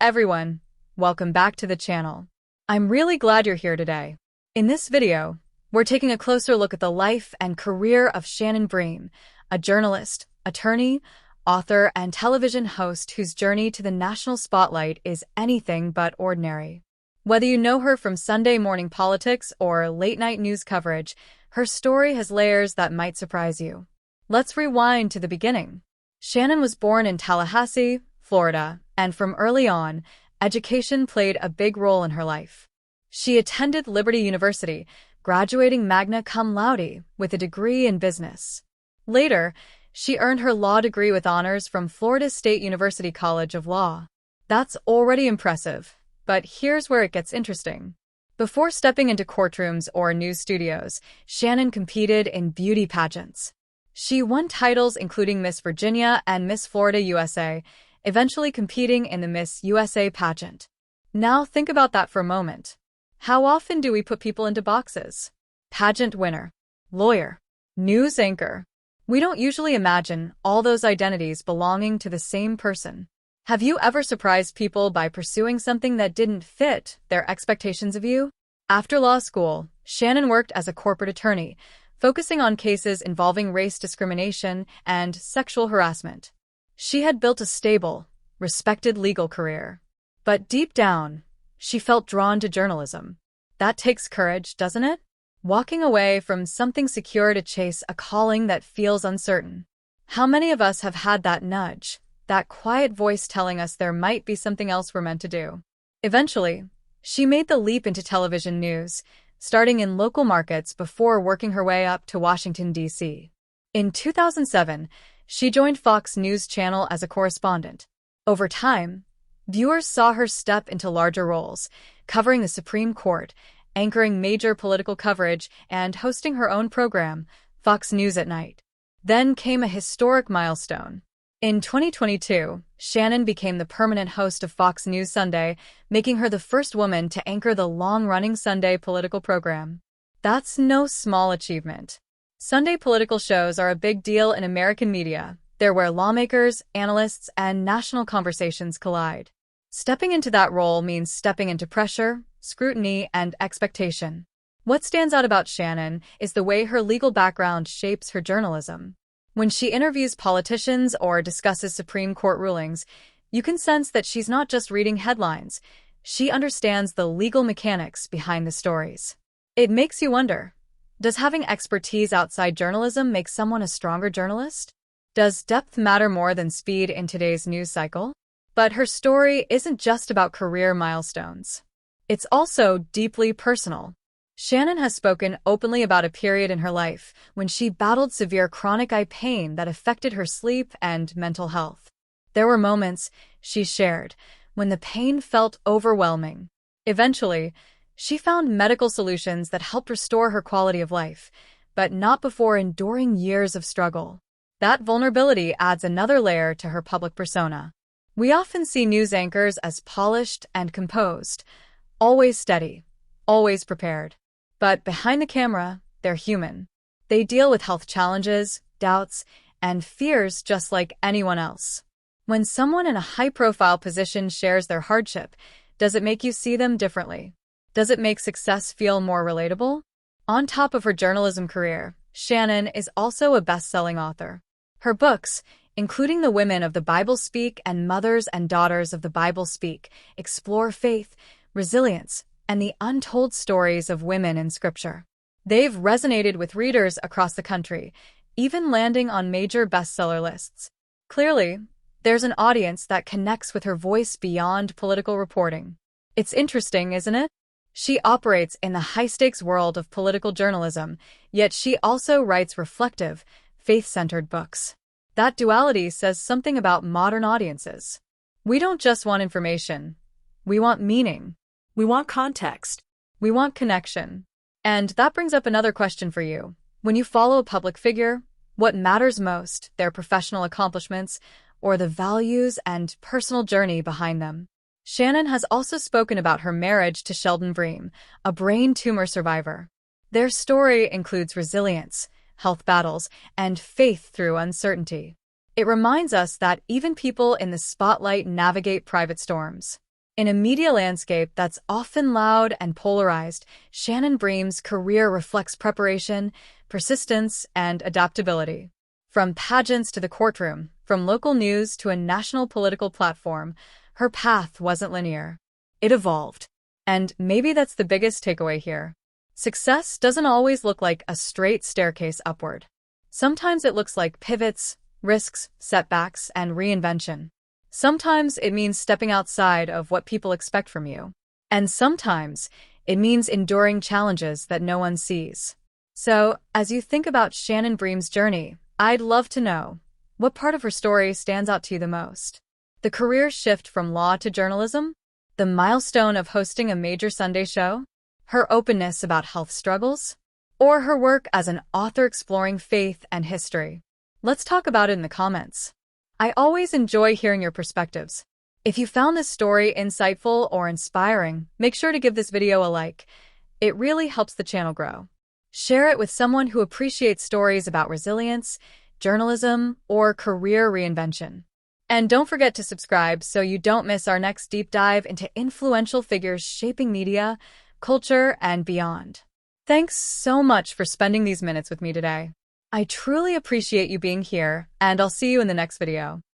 everyone, welcome back to the channel. I'm really glad you're here today. In this video, we're taking a closer look at the life and career of Shannon Bream, a journalist, attorney, author, and television host whose journey to the national spotlight is anything but ordinary. Whether you know her from Sunday morning politics or late-night news coverage, her story has layers that might surprise you. Let's rewind to the beginning. Shannon was born in Tallahassee, Florida, and from early on, education played a big role in her life. She attended Liberty University, graduating magna cum laude with a degree in business. Later, she earned her law degree with honors from Florida State University College of Law. That's already impressive, but here's where it gets interesting. Before stepping into courtrooms or news studios, Shannon competed in beauty pageants. She won titles including Miss Virginia and Miss Florida USA, eventually competing in the Miss USA pageant. Now think about that for a moment. How often do we put people into boxes? Pageant winner, lawyer, news anchor. We don't usually imagine all those identities belonging to the same person. Have you ever surprised people by pursuing something that didn't fit their expectations of you? After law school, Shannon worked as a corporate attorney, focusing on cases involving race discrimination and sexual harassment. She had built a stable, respected legal career. But deep down, she felt drawn to journalism. That takes courage, doesn't it? Walking away from something secure to chase a calling that feels uncertain. How many of us have had that nudge, that quiet voice telling us there might be something else we're meant to do? Eventually, she made the leap into television news, starting in local markets before working her way up to Washington, D.C. In 2007, she joined Fox News Channel as a correspondent. Over time, viewers saw her step into larger roles, covering the Supreme Court, anchoring major political coverage, and hosting her own program, Fox News at Night. Then came a historic milestone. In 2022, Shannon became the permanent host of Fox News Sunday, making her the first woman to anchor the long-running Sunday political program. That's no small achievement. Sunday political shows are a big deal in American media. They're where lawmakers, analysts, and national conversations collide. Stepping into that role means stepping into pressure, scrutiny, and expectation. What stands out about Shannon is the way her legal background shapes her journalism. When she interviews politicians or discusses Supreme Court rulings, you can sense that she's not just reading headlines. She understands the legal mechanics behind the stories. It makes you wonder, does having expertise outside journalism make someone a stronger journalist? Does depth matter more than speed in today's news cycle? But her story isn't just about career milestones. It's also deeply personal. Shannon has spoken openly about a period in her life when she battled severe chronic eye pain that affected her sleep and mental health. There were moments, she shared, when the pain felt overwhelming. Eventually, she found medical solutions that helped restore her quality of life, but not before enduring years of struggle. That vulnerability adds another layer to her public persona. We often see news anchors as polished and composed, always steady, always prepared. But behind the camera, they're human. They deal with health challenges, doubts, and fears just like anyone else. When someone in a high-profile position shares their hardship, does it make you see them differently? Does it make success feel more relatable? On top of her journalism career, Shannon is also a best-selling author. Her books, including The Women of the Bible Speak and Mothers and Daughters of the Bible Speak, explore faith, resilience, and the untold stories of women in Scripture. They've resonated with readers across the country, even landing on major bestseller lists. Clearly, there's an audience that connects with her voice beyond political reporting. It's interesting, isn't it? She operates in the high-stakes world of political journalism, yet she also writes reflective, faith-centered books. That duality says something about modern audiences. We don't just want information. We want meaning. We want context. We want connection. And that brings up another question for you. When you follow a public figure, what matters most, their professional accomplishments, or the values and personal journey behind them? Shannon has also spoken about her marriage to Shannon Bream, a brain tumor survivor. Their story includes resilience, health battles, and faith through uncertainty. It reminds us that even people in the spotlight navigate private storms. In a media landscape that's often loud and polarized, Shannon Bream's career reflects preparation, persistence, and adaptability. From pageants to the courtroom, from local news to a national political platform, her path wasn't linear. It evolved. And maybe that's the biggest takeaway here. Success doesn't always look like a straight staircase upward. Sometimes it looks like pivots, risks, setbacks, and reinvention. Sometimes it means stepping outside of what people expect from you. And sometimes it means enduring challenges that no one sees. So, as you think about Shannon Bream's journey, I'd love to know, what part of her story stands out to you the most? The career shift from law to journalism? The milestone of hosting a major Sunday show? Her openness about health struggles? Or her work as an author exploring faith and history? Let's talk about it in the comments. I always enjoy hearing your perspectives. If you found this story insightful or inspiring, make sure to give this video a like. It really helps the channel grow. Share it with someone who appreciates stories about resilience, journalism, or career reinvention. And don't forget to subscribe so you don't miss our next deep dive into influential figures shaping media, culture, and beyond. Thanks so much for spending these minutes with me today. I truly appreciate you being here, and I'll see you in the next video.